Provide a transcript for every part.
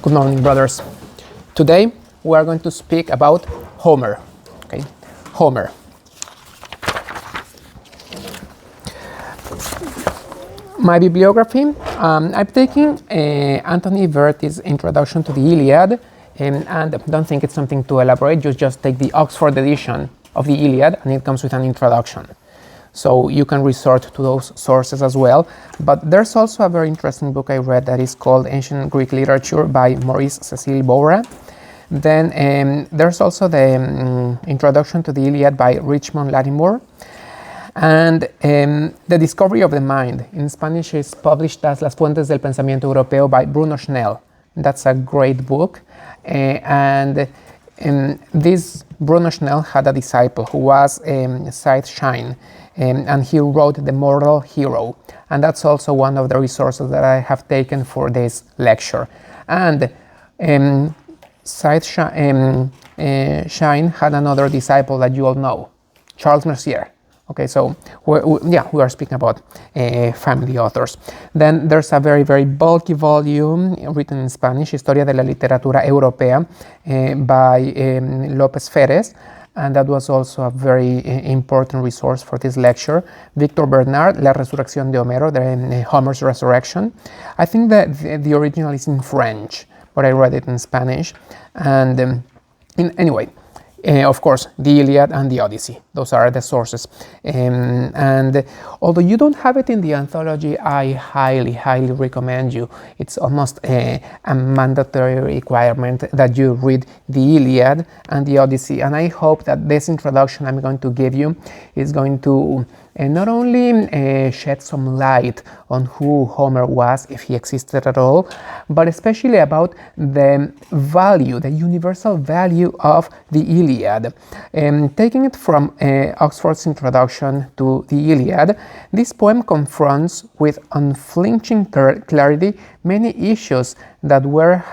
Good morning, brothers. Today we are going to speak about Homer. Okay, Homer. My bibliography, I'm taking Anthony Verti's Introduction to the Iliad, and don't think it's something to elaborate. You just take the Oxford edition of the Iliad, and it comes with an introduction. So you can resort to those sources as well. But there's also a very interesting book I read that is called Ancient Greek Literature by Maurice Cecil Bora. Then there's also the Introduction to the Iliad by Richmond Lattimore. And The Discovery of the Mind, in Spanish, is published as Las Fuentes del Pensamiento Europeo by Bruno Schnell. That's a great book. This Bruno Schnell had a disciple who was Said Shine, and he wrote The Moral Hero. And that's also one of the resources that I have taken for this lecture. And Said Shine had another disciple that you all know, Charles Mercier. Okay, so we are speaking about family authors. Then there's a very, very bulky volume written in Spanish, Historia de la Literatura Europea, by López Férez, and that was also a very important resource for this lecture. Victor Bernard, La Resurrección de Homero, Homer's Resurrection. I think that the original is in French, but I read it in Spanish. And anyway, of course, the Iliad and the Odyssey. Those are the sources. And although you don't have it in the anthology, I highly, highly recommend you. It's almost a mandatory requirement that you read the Iliad and the Odyssey. And I hope that this introduction I'm going to give you is going to not only shed some light on who Homer was, if he existed at all, but especially about the value, the universal value of the Iliad. Taking it from Oxford's Introduction to the Iliad, this poem confronts with unflinching clarity many issues that were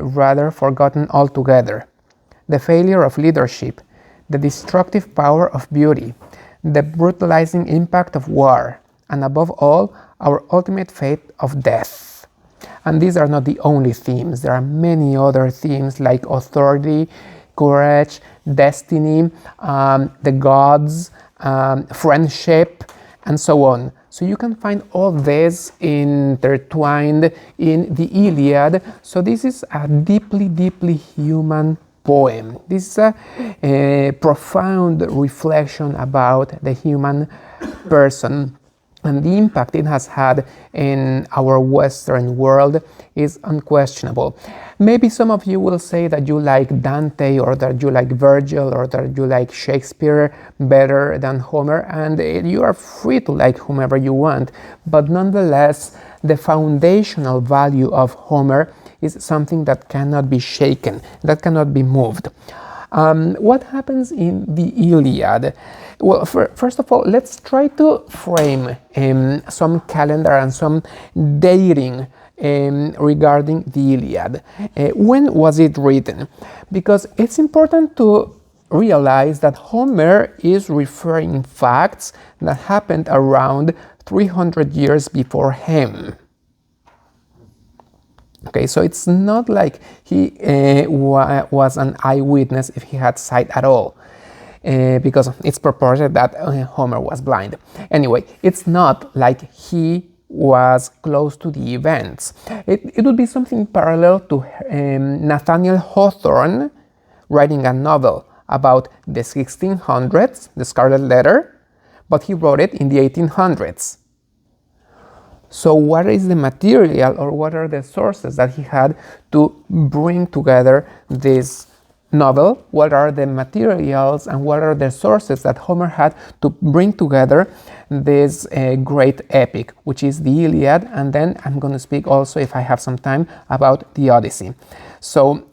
rather forgotten altogether. The failure of leadership, the destructive power of beauty, the brutalizing impact of war, and above all, our ultimate fate of death. And these are not the only themes. There are many other themes like authority, courage, destiny, the gods, friendship, and so on. So you can find all this intertwined in the Iliad. So this is a deeply, deeply human poem. This is a profound reflection about the human person, and the impact it has had in our Western world is unquestionable. Maybe some of you will say that you like Dante, or that you like Virgil, or that you like Shakespeare better than Homer, and you are free to like whomever you want, but nonetheless, the foundational value of Homer is something that cannot be shaken, that cannot be moved. What happens in the Iliad? Well, first of all, let's try to frame some calendar and some dating regarding the Iliad. When was it written? Because it's important to realize that Homer is referring facts that happened around 300 years before him. Okay, so it's not like he was an eyewitness if he had sight at all, because it's purported that Homer was blind. Anyway, it's not like he was close to the events. It would be something parallel to Nathaniel Hawthorne writing a novel about the 1600s, The Scarlet Letter, but he wrote it in the 1800s. So what is the material, or what are the sources that he had to bring together this novel? What are the materials and what are the sources that Homer had to bring together this great epic, which is the Iliad? And then I'm going to speak also, if I have some time, about the Odyssey. So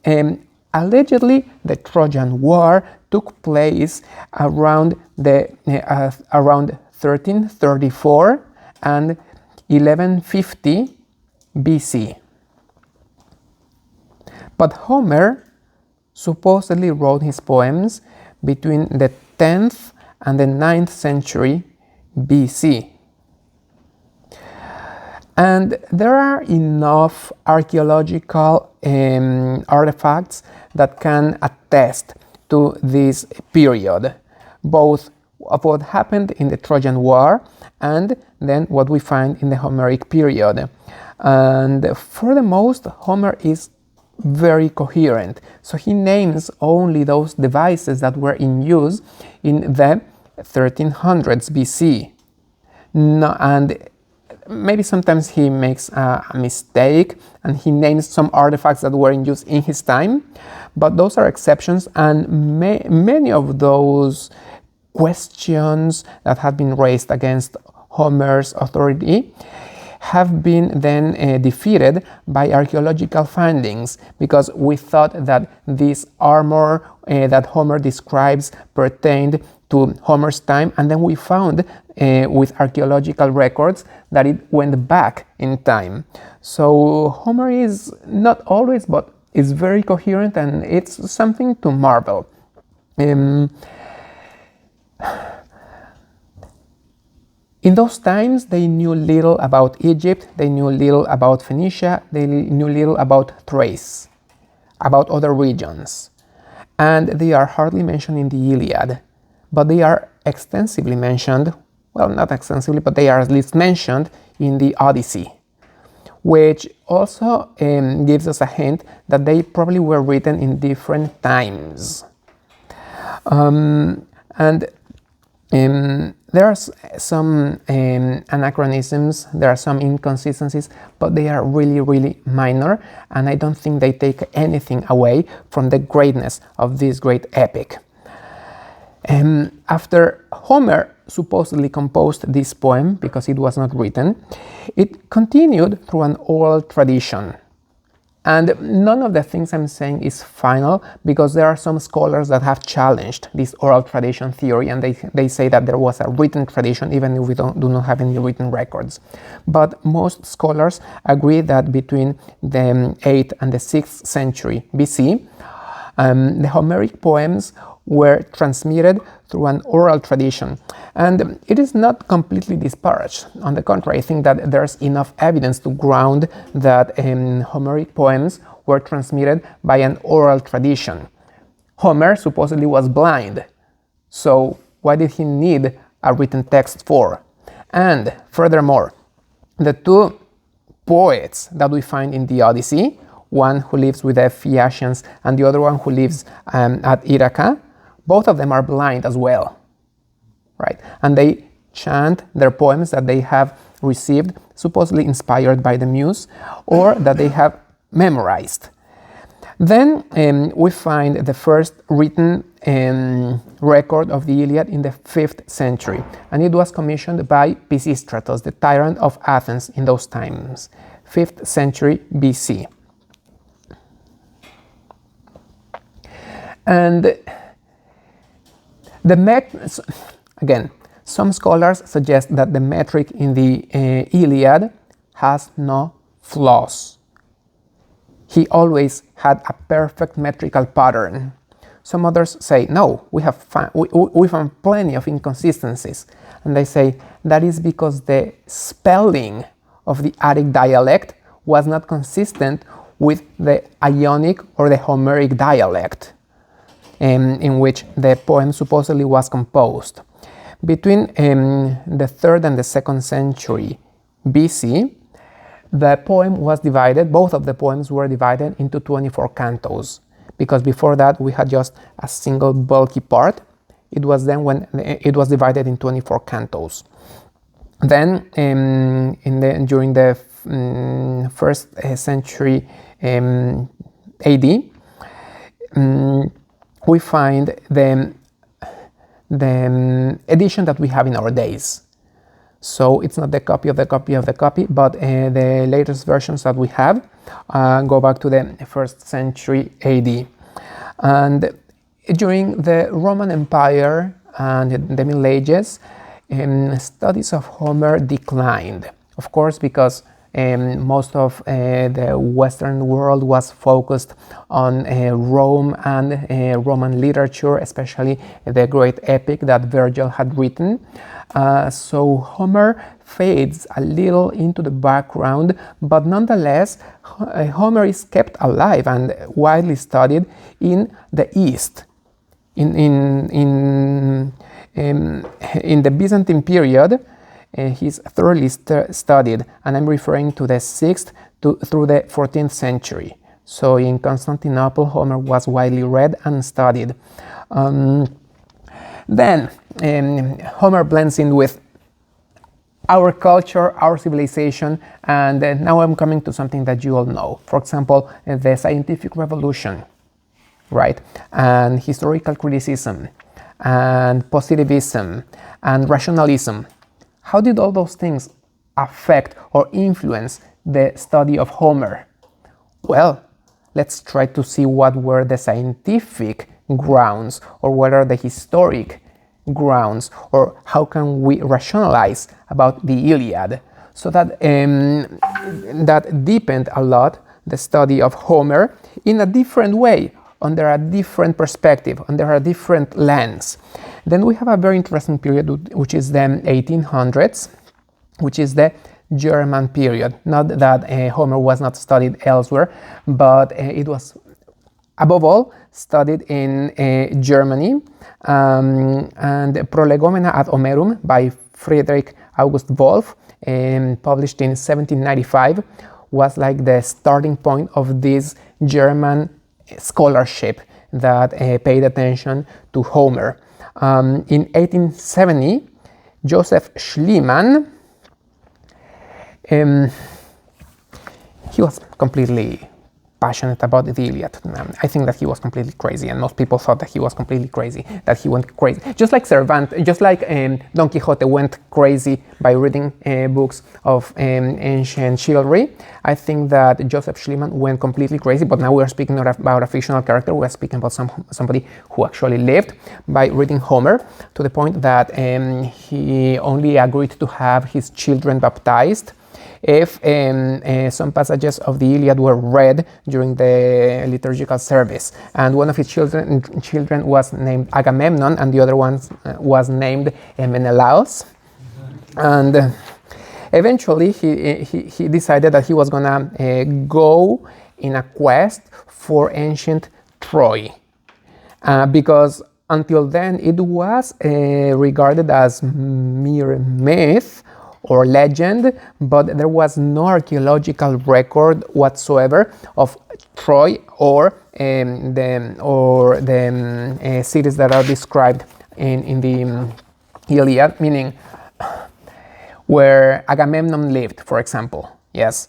allegedly, the Trojan War took place around 1334 and 1150 BC. But Homer supposedly wrote his poems between the 10th and the 9th century BC. And there are enough archaeological artifacts that can attest to this period, both of what happened in the Trojan War and then what we find in the Homeric period. And for the most, Homer is very coherent. So he names only those devices that were in use in the 1300s BC. No, and maybe sometimes he makes a mistake and he names some artifacts that were in use in his time, but those are exceptions, and many of those questions that have been raised against Homer's authority have been then defeated by archaeological findings, because we thought that this armor that Homer describes pertained to Homer's time, and then we found with archaeological records that it went back in time. So Homer is not always, but is very coherent, and it's something to marvel. In those times, they knew little about Egypt, they knew little about Phoenicia, they knew little about Thrace, about other regions. And they are hardly mentioned in the Iliad, but they are extensively mentioned, well, not extensively, but they are at least mentioned in the Odyssey, which also gives us a hint that they probably were written in different times. There are some anachronisms, there are some inconsistencies, but they are really, really minor, and I don't think they take anything away from the greatness of this great epic. After Homer supposedly composed this poem, because it was not written, it continued through an oral tradition. And none of the things I'm saying is final, because there are some scholars that have challenged this oral tradition theory, and they say that there was a written tradition even if we do not have any written records. But most scholars agree that between the 8th and the 6th century BC, the Homeric poems were transmitted through an oral tradition. And it is not completely disparaged. On the contrary, I think that there's enough evidence to ground that Homeric poems were transmitted by an oral tradition. Homer supposedly was blind, so what did he need a written text for? And furthermore, the two poets that we find in the Odyssey, one who lives with the Phaeacians and the other one who lives at Ithaca, both of them are blind as well, right? And they chant their poems that they have received, supposedly inspired by the muse, or that they have memorized. Then we find the first written record of the Iliad in the 5th century, and it was commissioned by Pisistratus, the tyrant of Athens in those times, 5th century BC. And again, some scholars suggest that the metric in the Iliad has no flaws. He always had a perfect metrical pattern. Some others say, no, we found plenty of inconsistencies. And they say that is because the spelling of the Attic dialect was not consistent with the Ionic or the Homeric dialect, in which the poem supposedly was composed. Between the 3rd and the 2nd century BC, the poem was divided, both of the poems were divided into 24 cantos, because before that we had just a single bulky part. It was then when it was divided in 24 cantos. Then during the 1st century AD, we find the edition that we have in our days. So it's not the copy of the copy of the copy, but the latest versions that we have go back to the 1st century AD. And during the Roman Empire and the Middle Ages, studies of Homer declined. Of course, because most of the Western world was focused on Rome and Roman literature, especially the great epic that Virgil had written. So Homer fades a little into the background, but nonetheless, Homer is kept alive and widely studied in the East. In the Byzantine period, he's thoroughly studied, and I'm referring to the 6th through the 14th century. So in Constantinople, Homer was widely read and studied. Then Homer blends in with our culture, our civilization, and now I'm coming to something that you all know. For example, the scientific revolution, right? And historical criticism, and positivism, and rationalism. How did all those things affect or influence the study of Homer? Well, let's try to see what were the scientific grounds, or what are the historic grounds, or how can we rationalize about the Iliad. So that that deepened a lot the study of Homer in a different way, under a different perspective, under a different lens. Then we have a very interesting period, which is the 1800s, which is the German period. Not that Homer was not studied elsewhere, but it was above all studied in Germany. And Prolegomena ad Homerum by Friedrich August Wolff, published in 1795, was like the starting point of this German scholarship that paid attention to Homer. In 1870, Joseph Schliemann, he was completely passionate about the Iliad. I think that he was completely crazy, and most people thought that he was completely crazy, that he went crazy. Just like Cervantes, just like Don Quixote went crazy by reading books of ancient chivalry, I think that Joseph Schliemann went completely crazy, but now we are speaking not about a fictional character, we are speaking about somebody who actually lived, by reading Homer, to the point that he only agreed to have his children baptized if some passages of the Iliad were read during the liturgical service. And one of his children was named Agamemnon, and the other one was named Menelaus. And eventually he decided that he was gonna go in a quest for ancient Troy, because until then it was regarded as mere myth or legend, but there was no archaeological record whatsoever of Troy or the cities that are described in the Iliad, meaning where Agamemnon lived, for example. Yes.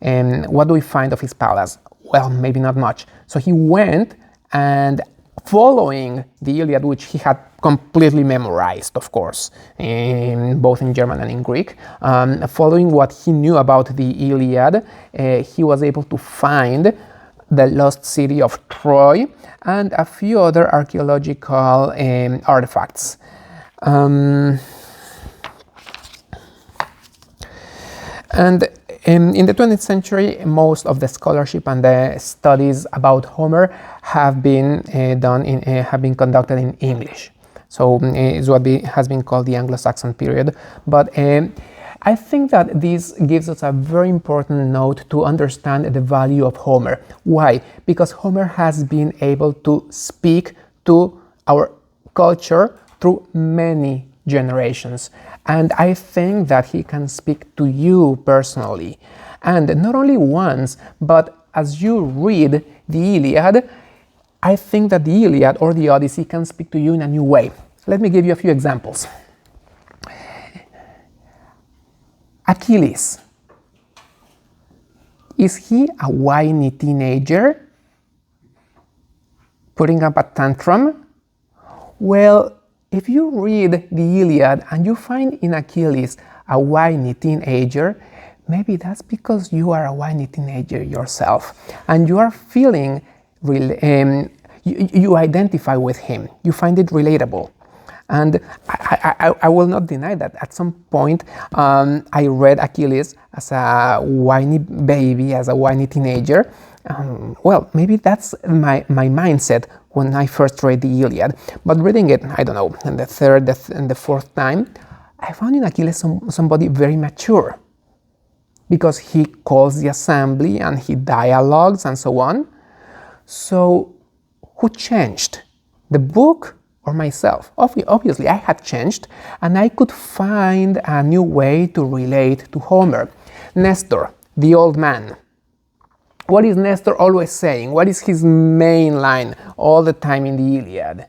And what do we find of his palace? Well, maybe not much. So he went, and following the Iliad, which he had completely memorized, of course, both in German and in Greek, following what he knew about the Iliad, he was able to find the lost city of Troy and a few other archaeological artifacts. And in the 20th century, most of the scholarship and the studies about Homer have been conducted in English. So it's what has been called the Anglo-Saxon period. But I think that this gives us a very important note to understand the value of Homer. Why? Because Homer has been able to speak to our culture through many generations. And I think that he can speak to you personally. And not only once, but as you read the Iliad, I think that the Iliad or the Odyssey can speak to you in a new way. Let me give you a few examples. Achilles. Is he a whiny teenager putting up a tantrum? Well, if you read the Iliad and you find in Achilles a whiny teenager, maybe that's because you are a whiny teenager yourself and you are feeling, you identify with him, you find it relatable. And I will not deny that at some point I read Achilles as a whiny baby, as a whiny teenager. Well, maybe that's my mindset when I first read the Iliad. But reading it, I don't know, and the third and the fourth time, I found in Achilles somebody very mature, because he calls the assembly and he dialogues and so on. So who changed? The book or myself? Obviously, I had changed, and I could find a new way to relate to Homer. Nestor, the old man. What is Nestor always saying? What is his main line all the time in the Iliad?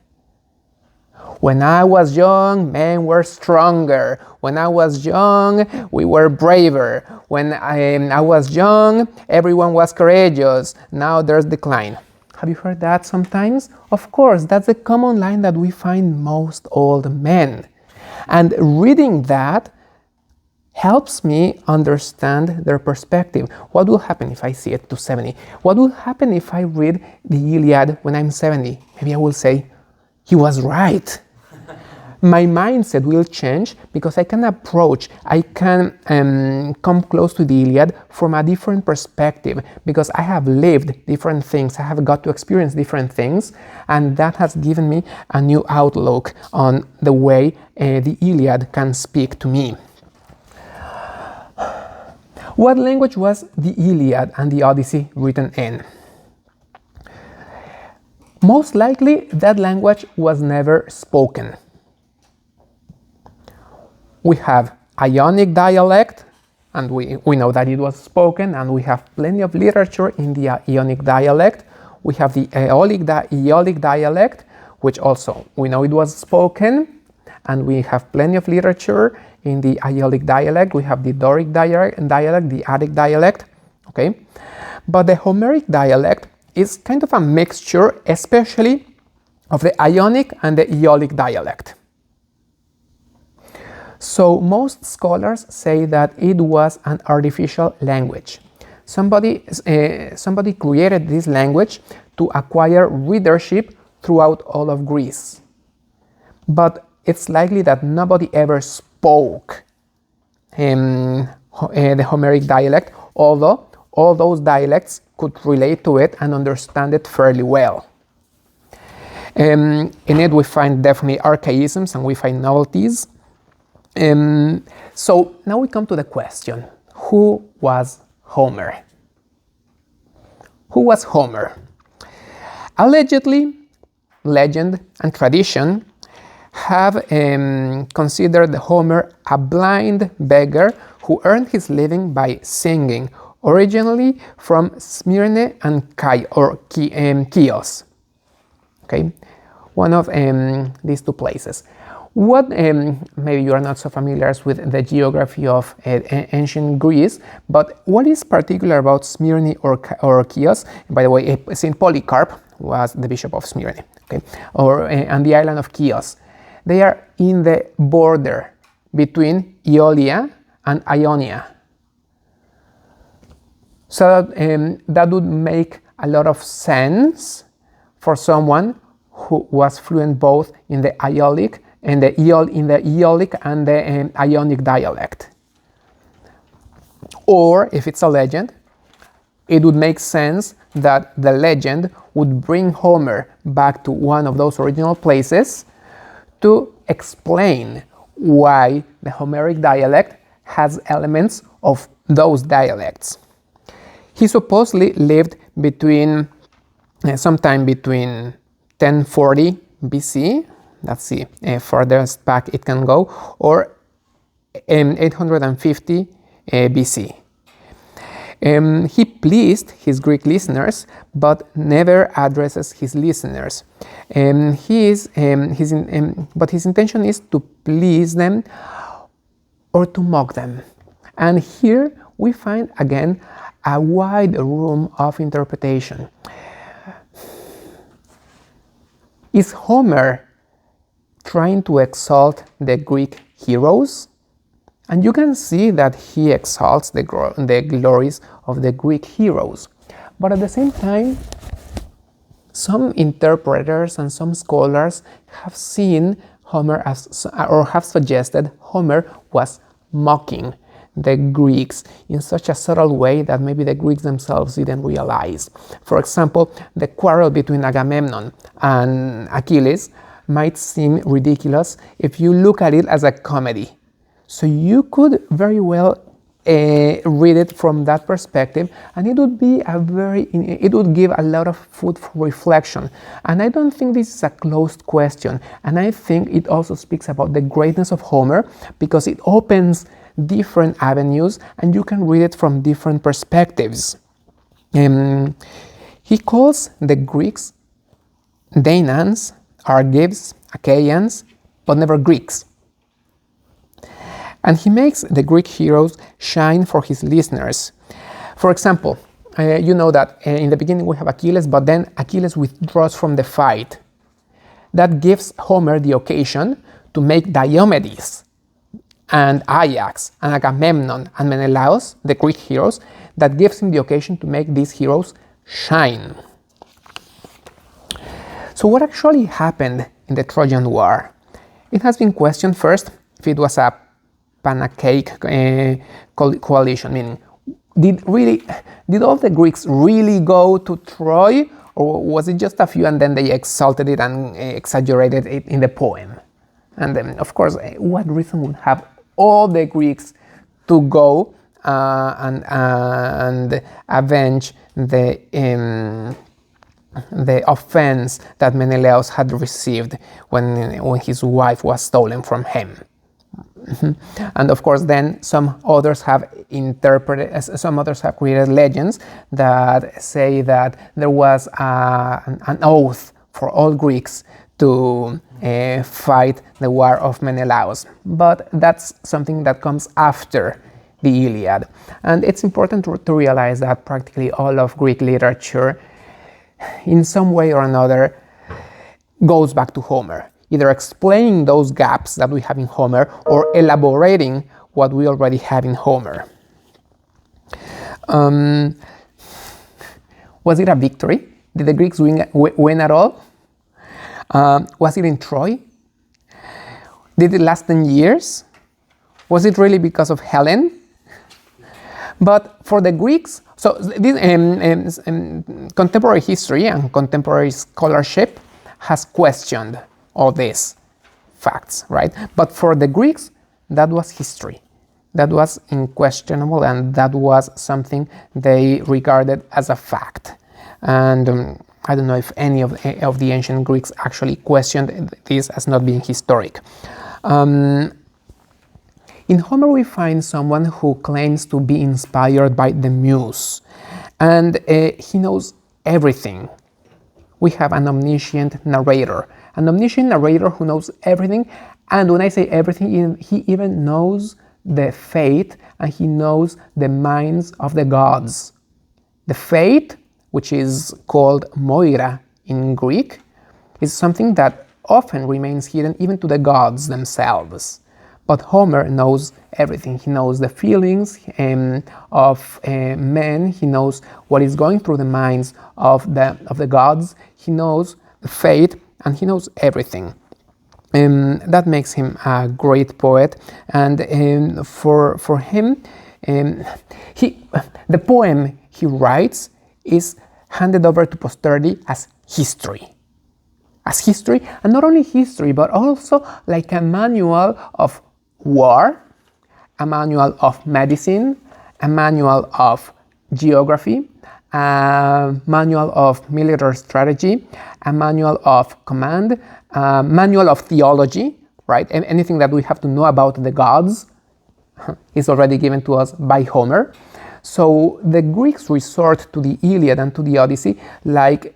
When I was young, men were stronger. When I was young, we were braver. When I was young, everyone was courageous. Now there's decline. Have you heard that sometimes? Of course, that's a common line that we find most old men. And reading that helps me understand their perspective. What will happen if I see it to 70? What will happen if I read the Iliad when I'm 70? Maybe I will say, he was right. My mindset will change because I can come close to the Iliad from a different perspective, because I have lived different things, I have got to experience different things, and that has given me a new outlook on the way the Iliad can speak to me. What language was the Iliad and the Odyssey written in? Most likely, that language was never spoken. We have Ionic dialect, and we know that it was spoken, and we have plenty of literature in the Ionic dialect. We have the Aeolic dialect, which also we know it was spoken, and we have plenty of literature in the Aeolic dialect. We have the Doric dialect, the Attic dialect, okay? But the Homeric dialect is kind of a mixture, especially of the Ionic and the Aeolic dialect. So most scholars say that it was an artificial language. Somebody created this language to acquire readership throughout all of Greece. But it's likely that nobody ever spoke the Homeric dialect, although all those dialects could relate to it and understand it fairly well. In it we find definitely archaisms and we find novelties. So now we come to the question, who was Homer? Who was Homer? Allegedly, legend and tradition have considered Homer a blind beggar who earned his living by singing, originally from Smyrna and Chios. Okay, one of these two places. What maybe you are not so familiar with the geography of ancient Greece, but what is particular about Smyrna or Chios? By the way, Saint Polycarp was the bishop of Smyrna, okay, and the island of Chios. They are in the border between Aeolia and Ionia. So that would make a lot of sense for someone who was fluent both in the Aeolic and the Aeolic and the Ionic dialect. Or if it's a legend, it would make sense that the legend would bring Homer back to one of those original places to explain why the Homeric dialect has elements of those dialects. He supposedly lived sometime between 1040 BC, let's see, furthest back it can go, or 850 BC. He pleased his Greek listeners, but never addresses his listeners. But his intention is to please them or to mock them. And here we find again a wide room of interpretation. Is Homer trying to exalt the Greek heroes? And you can see that he exalts the glories of the Greek heroes. But at the same time, some interpreters and some scholars have seen Homer or have suggested Homer was mocking the Greeks in such a subtle way that maybe the Greeks themselves didn't realize. For example, the quarrel between Agamemnon and Achilles might seem ridiculous if you look at it as a comedy. So you could very well read it from that perspective, and it would be it would give a lot of food for reflection. And I don't think this is a closed question, and I think it also speaks about the greatness of Homer, because it opens different avenues and you can read it from different perspectives. He calls the Greeks Danaans, Argives, Achaeans, but never Greeks. And he makes the Greek heroes shine for his listeners. For example, you know that in the beginning we have Achilles, but then Achilles withdraws from the fight. That gives Homer the occasion to make Diomedes and Ajax and Agamemnon and Menelaus, the Greek heroes, that gives him the occasion to make these heroes shine. So what actually happened in the Trojan War? It has been questioned first if it was a Panacaic coalition, meaning did all the Greeks really go to Troy, or was it just a few and then they exalted it and exaggerated it in the poem? And then, of course, what reason would have all the Greeks to go and avenge the offense that Menelaus had received when his wife was stolen from him? And of course, then some others have created legends that say that there was an oath for all Greeks to fight the war of Menelaus. But that's something that comes after the Iliad. And it's important to realize that practically all of Greek literature, in some way or another, goes back to Homer, either explaining those gaps that we have in Homer or elaborating what we already have in Homer. Was it a victory? Did the Greeks win at all? Was it in Troy? Did it last 10 years? Was it really because of Helen? But for the Greeks, so this, contemporary history and contemporary scholarship has questioned all these facts, right? But for the Greeks, that was history. That was unquestionable, and that was something they regarded as a fact. And I don't know if any of the ancient Greeks actually questioned this as not being historic. In Homer, we find someone who claims to be inspired by the muse, and he knows everything. We have an omniscient narrator who knows everything, and when I say everything, he even knows the fate, and he knows the minds of the gods. The fate, which is called Moira in Greek, is something that often remains hidden even to the gods themselves. But Homer knows everything. He knows the feelings of men. He knows what is going through the minds of the gods. He knows the fate, and he knows everything. That makes him a great poet. And for him, the poem he writes is handed over to posterity as history. And not only history, but also like a manual of war, a manual of medicine, a manual of geography, a manual of military strategy, a manual of command, a manual of theology, right? And anything that we have to know about the gods is already given to us by Homer. So the Greeks resort to the Iliad and to the Odyssey like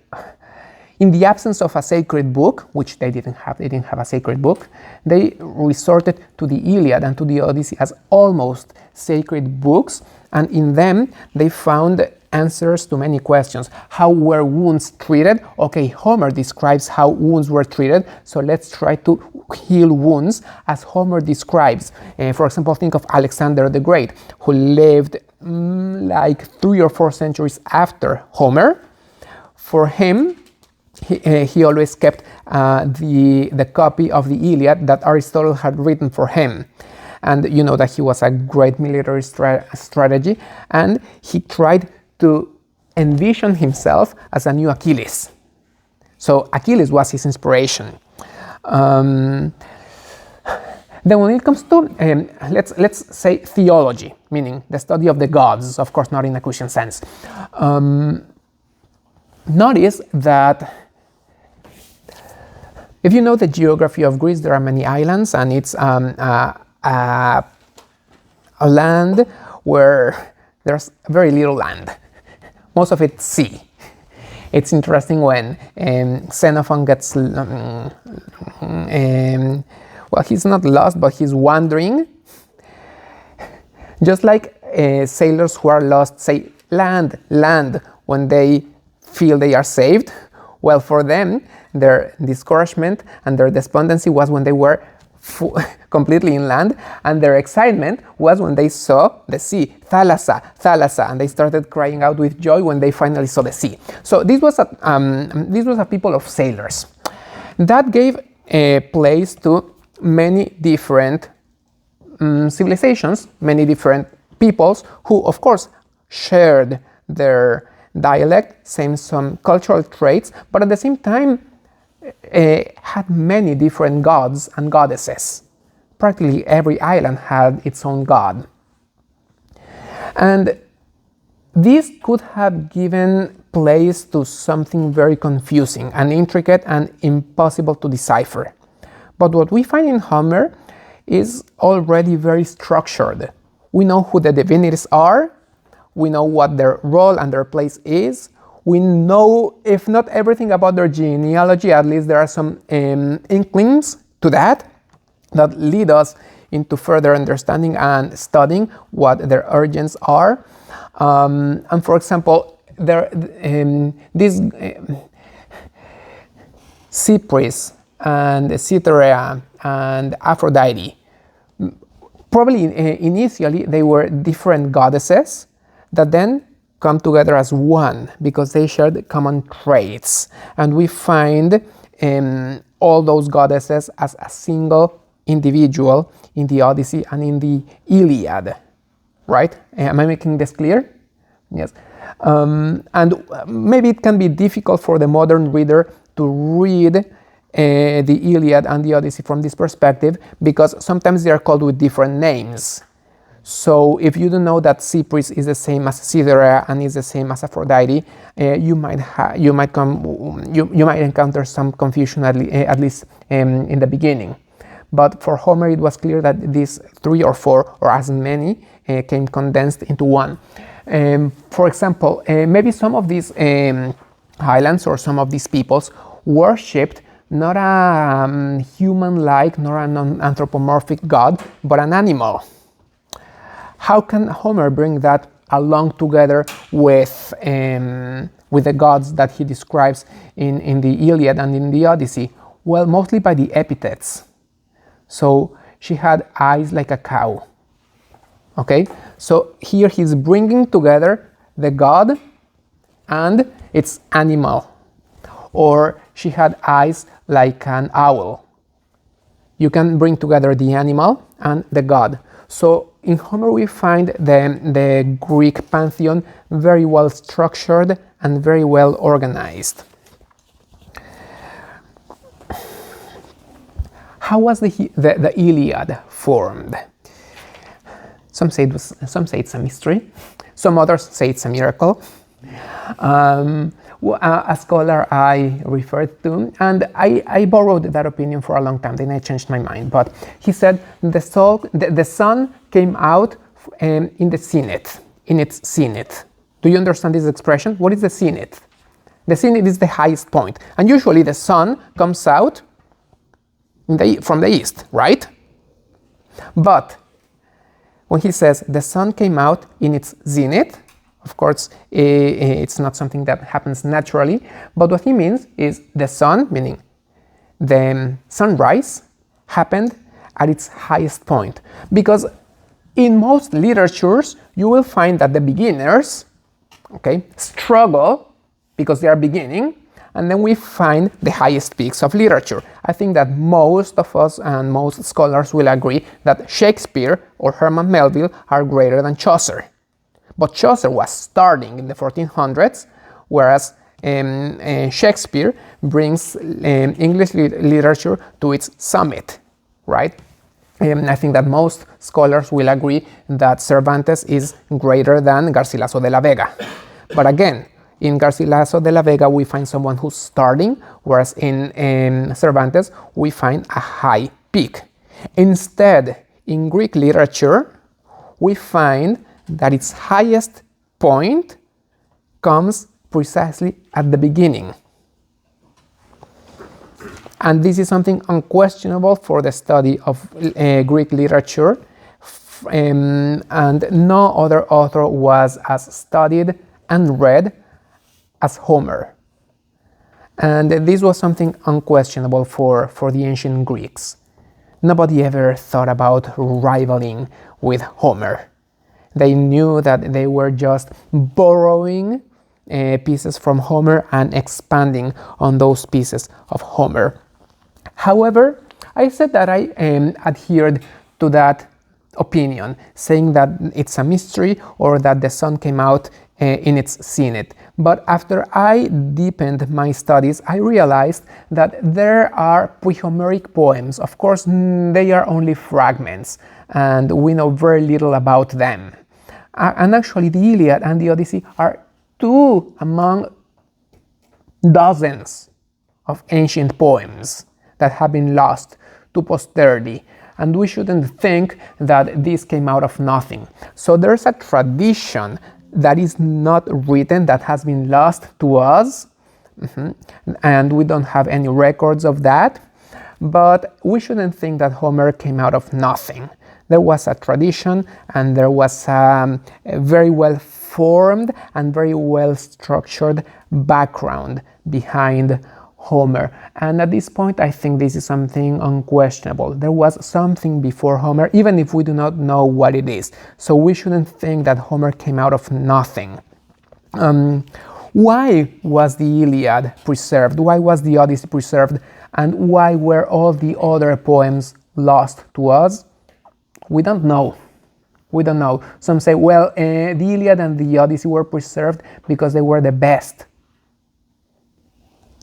in the absence of a sacred book, which they didn't have a sacred book, they resorted to the Iliad and to the Odyssey as almost sacred books, and in them they found answers to many questions. How were wounds treated? Okay, Homer describes how wounds were treated, so let's try to heal wounds as Homer describes. For example, think of Alexander the Great, who lived like 3 or 4 centuries after Homer. For him, he always kept the copy of the Iliad that Aristotle had written for him. And you know that he was a great military strategy, and he tried to envision himself as a new Achilles. So Achilles was his inspiration. Then when it comes to, let's say theology, meaning the study of the gods, of course not in a Christian sense, notice that if you know the geography of Greece, there are many islands, and it's a land where there's very little land. Most of it's sea. It's interesting when Xenophon gets, well, he's not lost, but he's wandering. Just like sailors who are lost say, land, land, when they feel they are saved. Well, for them, their discouragement and their despondency was when they were completely inland, and their excitement was when they saw the sea, Thalassa, Thalassa, and they started crying out with joy when they finally saw the sea. So this was a people of sailors. That gave a place to many different civilizations, many different peoples who, of course, shared their dialect, some cultural traits, but at the same time had many different gods and goddesses. Practically every island had its own god. And this could have given place to something very confusing and intricate and impossible to decipher. But what we find in Homer is already very structured. We know who the divinities are, we know what their role and their place is, we know, if not everything about their genealogy, at least there are some inklings to that lead us into further understanding and studying what their origins are. And for example, these Cypris and Cytherea and Aphrodite, probably initially they were different goddesses that then come together as one because they shared common traits, and we find all those goddesses as a single individual in the Odyssey and in the Iliad, right? Am I making this clear? Yes. And maybe it can be difficult for the modern reader to read the Iliad and the Odyssey from this perspective because sometimes they are called with different names. So if you don't know that Cypris is the same as Cytherea and is the same as Aphrodite, you might encounter some confusion at least in the beginning. But for Homer, it was clear that these 3 or 4 or as many came condensed into one. For example, maybe some of these highlands or some of these peoples worshipped not a human-like nor an anthropomorphic god, but an animal. How can Homer bring that along together with the gods that he describes in the Iliad and in the Odyssey? Well, mostly by the epithets. So she had eyes like a cow. Okay, so here he's bringing together the god and its animal. Or she had eyes like an owl. You can bring together the animal and the god. So in Homer we find the Greek pantheon very well structured and very well organized. How was the Iliad formed? Some say it's a mystery. Some others say it's a miracle. A scholar I referred to, and I borrowed that opinion for a long time, then I changed my mind, but he said the sun came out in the zenith, in its zenith. Do you understand this expression? What is the zenith? The zenith is the highest point, and usually the sun comes out from the east, right? But when he says the sun came out in its zenith, of course, it's not something that happens naturally, but what he means is the sun, meaning the sunrise, happened at its highest point. Because in most literatures, you will find that the beginners, struggle because they are beginning, and then we find the highest peaks of literature. I think that most of us and most scholars will agree that Shakespeare or Herman Melville are greater than Chaucer. But Chaucer was starting in the 1400s, whereas Shakespeare brings English literature to its summit, right? I think that most scholars will agree that Cervantes is greater than Garcilaso de la Vega. But again, in Garcilaso de la Vega, we find someone who's starting, whereas in Cervantes, we find a high peak. Instead, in Greek literature, we find that its highest point comes precisely at the beginning. And this is something unquestionable for the study of Greek literature, and no other author was as studied and read as Homer. And this was something unquestionable for the ancient Greeks. Nobody ever thought about rivaling with Homer. They knew that they were just borrowing pieces from Homer and expanding on those pieces of Homer. However, I said that I adhered to that opinion, saying that it's a mystery or that the sun came out in its zenith. But after I deepened my studies, I realized that there are pre-Homeric poems. Of course, they are only fragments, and we know very little about them. And actually, the Iliad and the Odyssey are two among dozens of ancient poems that have been lost to posterity. And we shouldn't think that this came out of nothing. So there's a tradition that is not written, that has been lost to us, and we don't have any records of that. But we shouldn't think that Homer came out of nothing. There was a tradition, and there was a very well formed and very well structured background behind Homer. And at this point, I think this is something unquestionable. There was something before Homer, even if we do not know what it is. So we shouldn't think that Homer came out of nothing. Why was the Iliad preserved? Why was the Odyssey preserved? And why were all the other poems lost to us? We don't know. We don't know. Some say, well, the Iliad and the Odyssey were preserved because they were the best.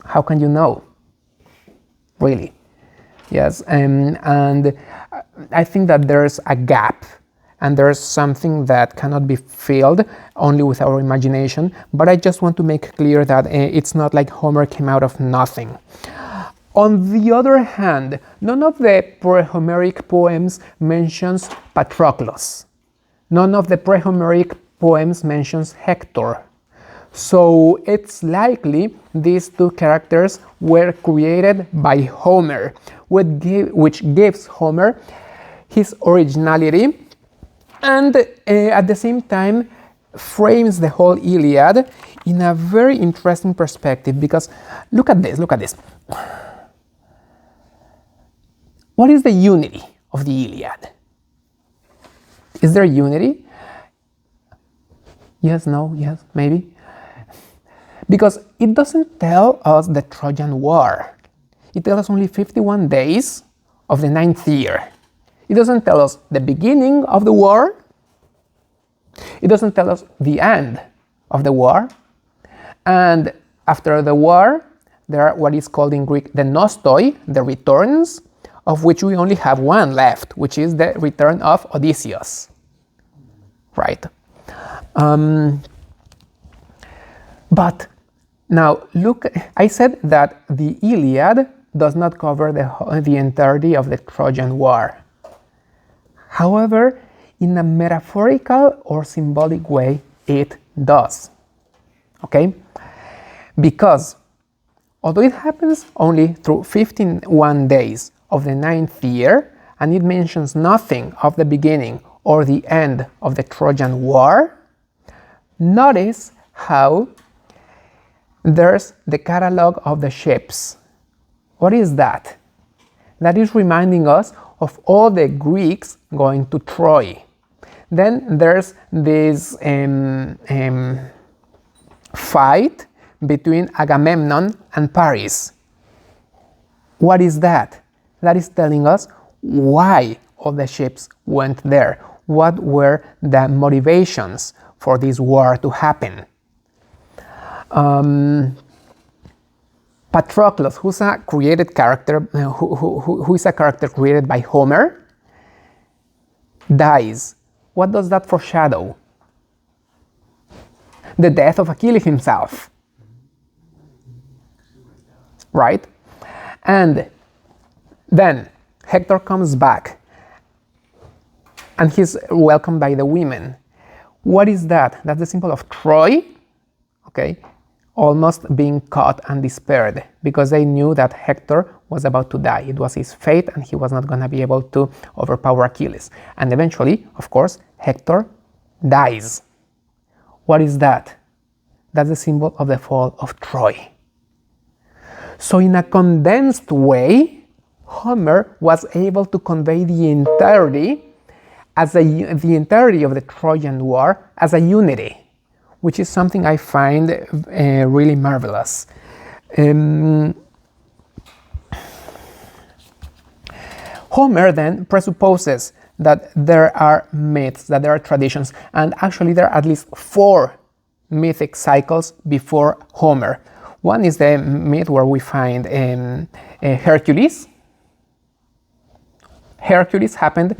How can you know? Really? Yes, and I think that there's a gap, and there's something that cannot be filled only with our imagination, but I just want to make clear that it's not like Homer came out of nothing. On the other hand, none of the pre-Homeric poems mentions Patroclus. None of the pre-Homeric poems mentions Hector. So it's likely these two characters were created by Homer, which gives Homer his originality, and at the same time frames the whole Iliad in a very interesting perspective, because look at this. What is the unity of the Iliad? Is there unity? Yes, no, yes, maybe. Because it doesn't tell us the Trojan War. It tells us only 51 days of the 9th year. It doesn't tell us the beginning of the war. It doesn't tell us the end of the war. And after the war, there are what is called in Greek the nostoi, the returns, of which we only have one left, which is the return of Odysseus. Right? But now look, I said that the Iliad does not cover the entirety of the Trojan War. However, in a metaphorical or symbolic way, it does. Okay? Because although it happens only through 51 days of the 9th year, and it mentions nothing of the beginning or the end of the Trojan War, notice how there's the catalog of the ships. What is that? That is reminding us of all the Greeks going to Troy. Then there's this fight between Agamemnon and Paris. What is that? That is telling us why all the ships went there. What were the motivations for this war to happen? Patroclus, who's a created character, who is a character created by Homer, dies, what does that foreshadow? The death of Achilles himself, right? And then Hector comes back and he's welcomed by the women. What is that? That's the symbol of Troy, okay, almost being caught and despaired because they knew that Hector was about to die. It was his fate and he was not going to be able to overpower Achilles. And eventually, of course, Hector dies. What is that? That's the symbol of the fall of Troy. So in a condensed way, Homer was able to convey the entirety of the Trojan War as a unity, which is something I find really marvelous. Homer then presupposes that there are myths, that there are traditions, and actually there are at least 4 mythic cycles before Homer. One is the myth where we find Hercules. Hercules happened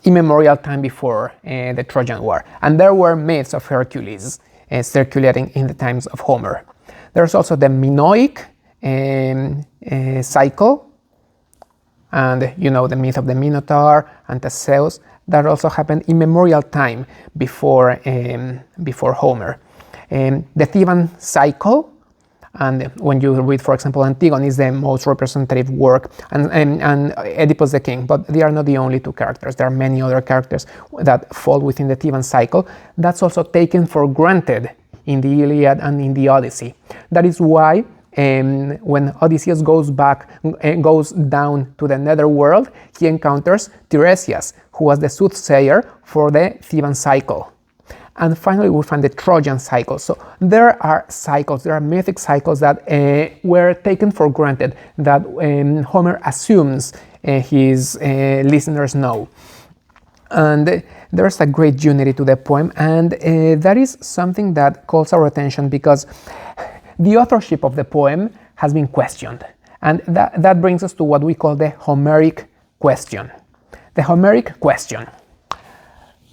immemorial time before the Trojan War, and there were myths of Hercules circulating in the times of Homer. There's also the Minoic cycle, and you know the myth of the Minotaur and Theseus. That also happened immemorial time before Homer. The Theban cycle, and when you read, for example, Antigone is the most representative work, and Oedipus the king, but they are not the only 2 characters. There are many other characters that fall within the Theban cycle. That's also taken for granted in the Iliad and in the Odyssey. That is why when Odysseus goes down to the netherworld, he encounters Tiresias, who was the soothsayer for the Theban cycle. And finally, we find the Trojan cycle. So there are cycles, there are mythic cycles that were taken for granted, that Homer assumes his listeners know. And there's a great unity to the poem, and that is something that calls our attention because the authorship of the poem has been questioned. And that brings us to what we call the Homeric question. The Homeric question.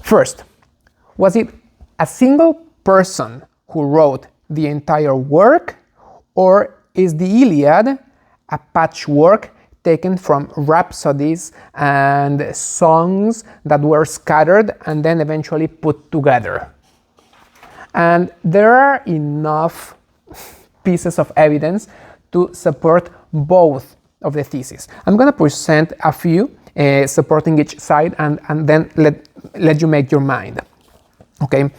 First, was it a single person who wrote the entire work, or is the Iliad a patchwork taken from rhapsodies and songs that were scattered and then eventually put together? And there are enough pieces of evidence to support both of the theses. I'm going to present a few supporting each side, and then let you make your mind. Okay.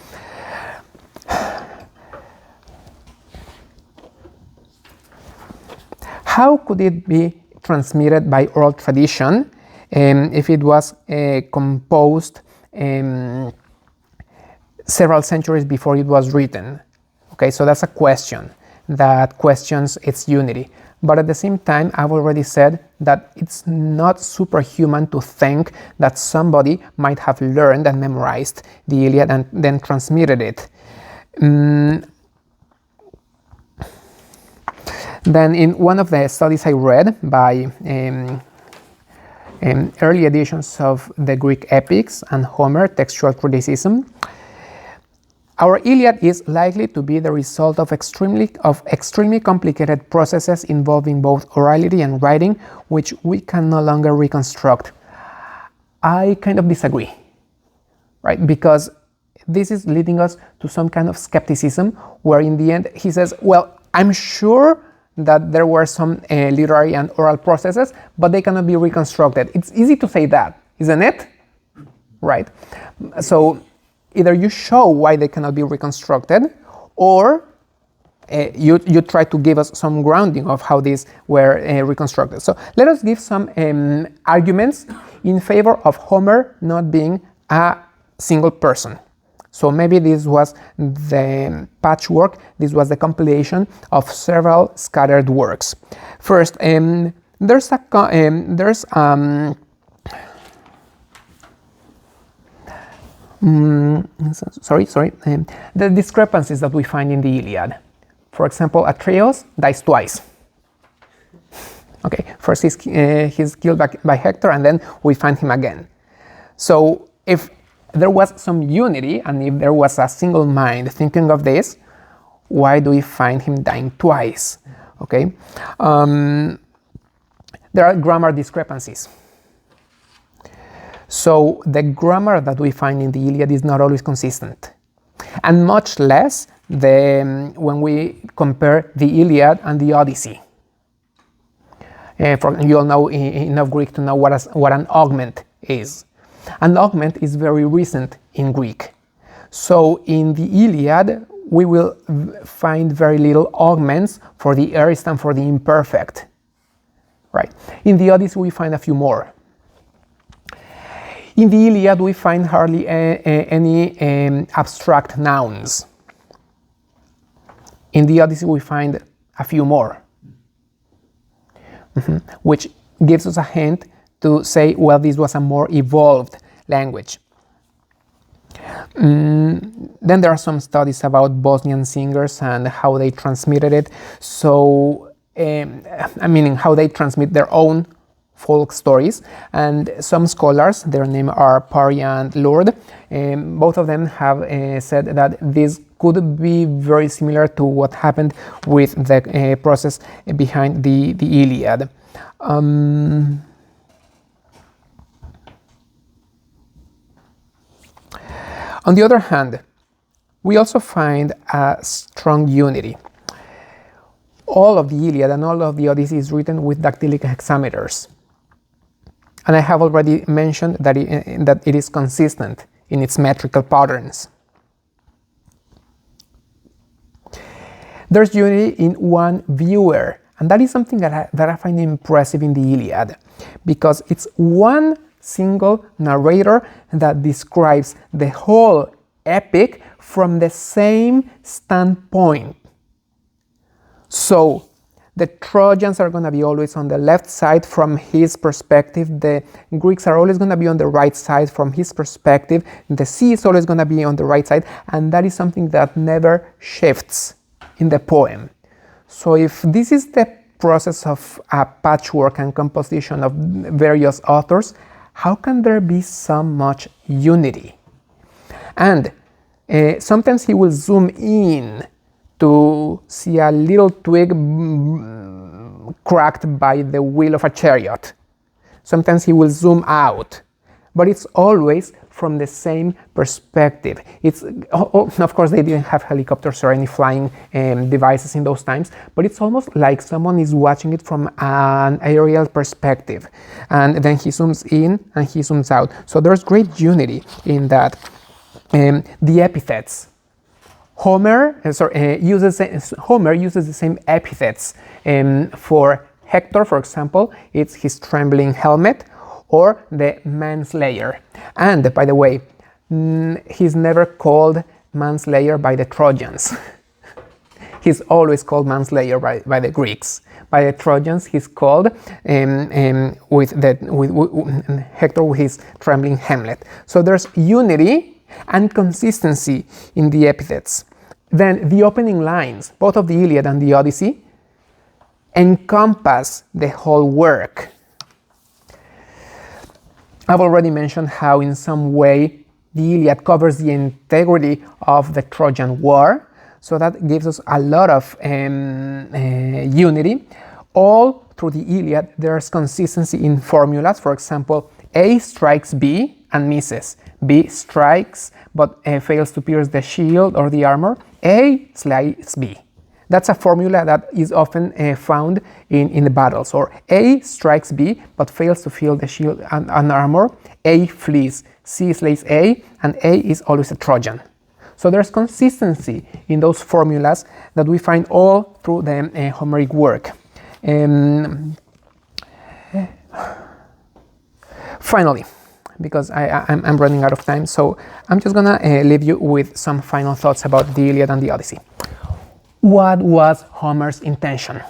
How could it be transmitted by oral tradition if it was composed several centuries before it was written? Okay, so that's a question that questions its unity. But at the same time, I've already said that it's not superhuman to think that somebody might have learned and memorized the Iliad and then transmitted it. Then in one of the studies I read by early editions of the Greek epics and Homer, textual criticism, our Iliad is likely to be the result of extremely complicated processes involving both orality and writing, which we can no longer reconstruct. I kind of disagree, right? Because this is leading us to some kind of skepticism, where in the end he says, well, I'm sure that there were some literary and oral processes, but they cannot be reconstructed. It's easy to say that, isn't it? Right? So either you show why they cannot be reconstructed, or you try to give us some grounding of how these were reconstructed. So let us give some arguments in favor of Homer not being a single person. So maybe this was the patchwork, this was the compilation of several scattered sorry, the discrepancies that we find in the Iliad. For example, Atreus dies twice. Okay, first he's killed by Hector, and then we find him again. So if there was some unity and if there was a single mind thinking of this, why do we find him dying twice? Okay, there are grammar discrepancies. So the grammar that we find in the Iliad is not always consistent, and much less when we compare the Iliad and the Odyssey. You all know enough Greek to know what an augment is. An augment is very recent in Greek. So in the Iliad, we will find very little augments for the aorist and for the imperfect. Right. In the Odyssey, we find a few more. In the Iliad, we find hardly any abstract nouns. In the Odyssey, we find a few more, which gives us a hint to say, well, this was a more evolved language. Then there are some studies about Bosnian singers and how they transmitted it. So, meaning how they transmit their own folk stories, and some scholars, their name are Parry and Lourdes, both of them have said that this could be very similar to what happened with the process behind the Iliad. On the other hand, we also find a strong unity. All of the Iliad and all of the Odyssey is written with dactylic hexameters. And I have already mentioned that it is consistent in its metrical patterns. There's unity in one viewer, and that is something that I find impressive in the Iliad, because it's one single narrator that describes the whole epic from the same standpoint. So the Trojans are going to be always on the left side from his perspective. The Greeks are always going to be on the right side from his perspective. The sea is always going to be on the right side, and that is something that never shifts in the poem. So if this is the process of a patchwork and composition of various authors, how can there be so much unity? And sometimes he will zoom in to see a little twig cracked by the wheel of a chariot. Sometimes he will zoom out, but it's always from the same perspective. Of course, they didn't have helicopters or any flying devices in those times, but it's almost like someone is watching it from an aerial perspective, and then he zooms in and he zooms out. So there's great unity in that. The epithets. Homer uses the same epithets for Hector, for example. It's his trembling helmet, or the manslayer. And by the way, he's never called manslayer by the Trojans. He's always called manslayer by the Greeks. By the Trojans, he's called with Hector with his trembling helmet. So there's unity and consistency in the epithets. Then the opening lines, both of the Iliad and the Odyssey, encompass the whole work. I've already mentioned how in some way the Iliad covers the integrity of the Trojan War, so that gives us a lot of unity. All through the Iliad there's consistency in formulas. For example, A strikes B and misses. B strikes but fails to pierce the shield or the armor. A slices B. That's a formula that is often found in the battles. Or A strikes B but fails to fill the shield and armor. A flees. C slays A, and A is always a Trojan. So there's consistency in those formulas that we find all through the Homeric work. Finally, because I'm running out of time, so I'm just gonna leave you with some final thoughts about the Iliad and the Odyssey. What was Homer's intention?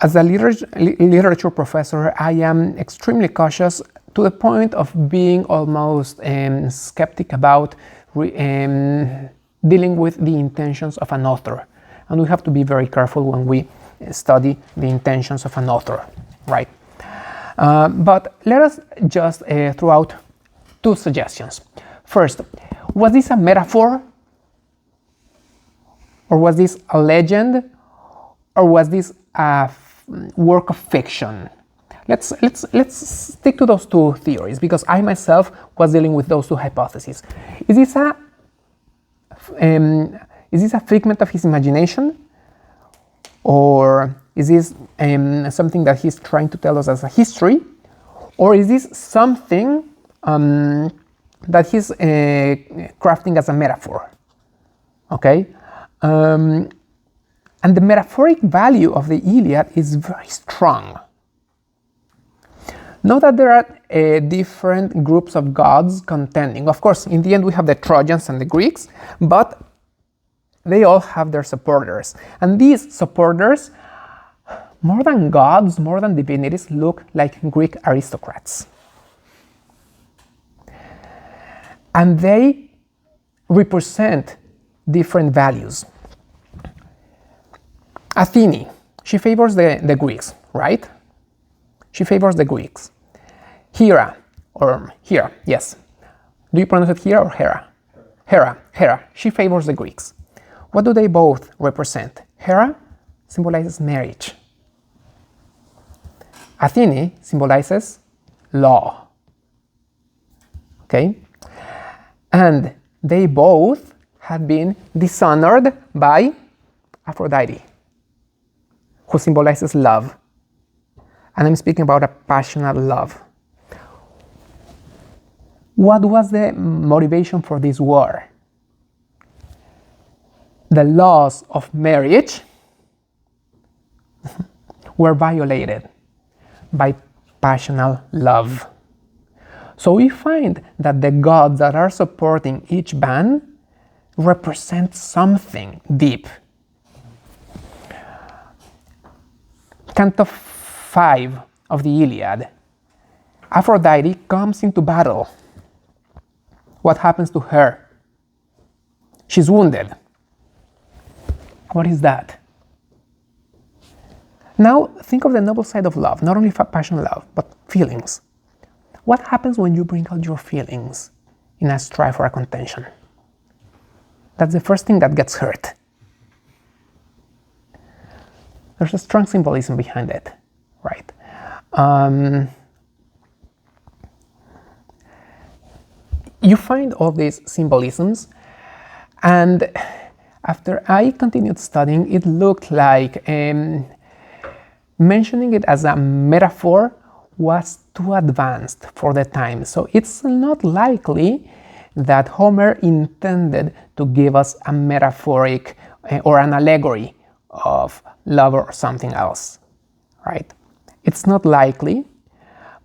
As a literature professor, I am extremely cautious to the point of being almost skeptic about dealing with the intentions of an author. And we have to be very careful when we study the intentions of an author, right? But let us just throw out two suggestions. First, was this a metaphor? Or was this a legend? Or was this a work of fiction? Let's stick to those two theories, because I myself was dealing with those two hypotheses. Is this a figment of his imagination? Or is this something that he's trying to tell us as a history? Or is this something that he's crafting as a metaphor? Okay? And the metaphoric value of the Iliad is very strong. Know that there are different groups of gods contending. Of course, in the end we have the Trojans and the Greeks, but they all have their supporters. And these supporters, more than gods, more than divinities, look like Greek aristocrats. And they represent different values. Athene, she favors the Greeks, right? She favors the Greeks. Hera, yes. Do you pronounce it Hera or Hera? Hera, she favors the Greeks. What do they both represent? Hera symbolizes marriage. Athene symbolizes law. Okay? And they both had been dishonored by Aphrodite, who symbolizes love. And I'm speaking about a passionate love. What was the motivation for this war? The laws of marriage were violated by passionate love. So we find that the gods that are supporting each band represent something deep. Canto 5 of the Iliad, Aphrodite comes into battle. What happens to her? She's wounded. What is that? Now think of the noble side of love, not only passion love, but feelings. What happens when you bring out your feelings in a strife or a contention? That's the first thing that gets hurt. There's a strong symbolism behind it, right? You find all these symbolisms, and after I continued studying, it looked like mentioning it as a metaphor was too advanced for the time. So it's not likely that Homer intended to give us a metaphoric or an allegory of love or something else, right? It's not likely,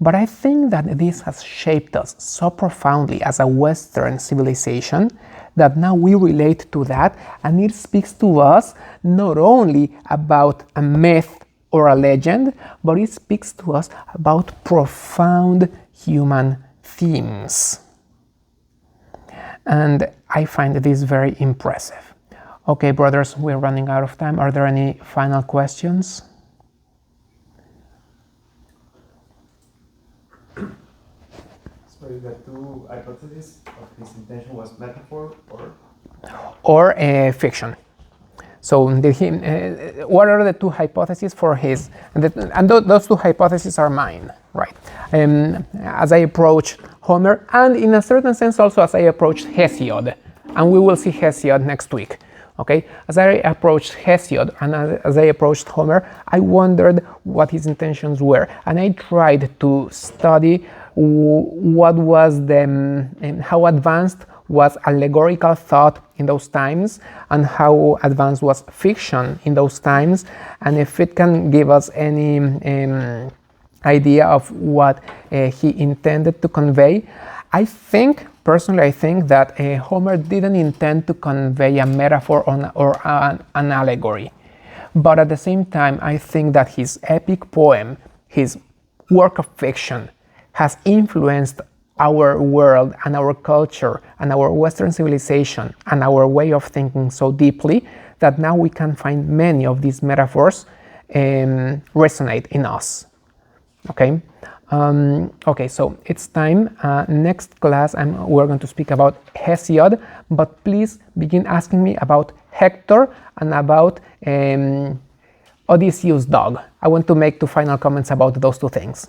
but I think that this has shaped us so profoundly as a Western civilization that now we relate to that, and it speaks to us not only about a myth or a legend, but it speaks to us about profound human themes. And I find this very impressive. Okay, brothers, we're running out of time. Are there any final questions? So the two hypotheses of his intention was metaphor or fiction. So what are the two hypotheses for his, and those two hypotheses are mine, right? As I approach Homer, and in a certain sense also as I approached Hesiod, and we will see Hesiod next week, okay? As I approached Hesiod and as I approached Homer, I wondered what his intentions were, and I tried to study what was how advanced was allegorical thought in those times, and how advanced was fiction in those times, and if it can give us any idea of what he intended to convey. Personally, I think that Homer didn't intend to convey a metaphor or an allegory. But at the same time, I think that his epic poem, his work of fiction, has influenced our world and our culture and our Western civilization and our way of thinking so deeply that now we can find many of these metaphors resonate in us. Okay. Okay, so it's time. Next class, we're going to speak about Hesiod, but please begin asking me about Hector and about Odysseus' dog. I want to make 2 final comments about those 2 things.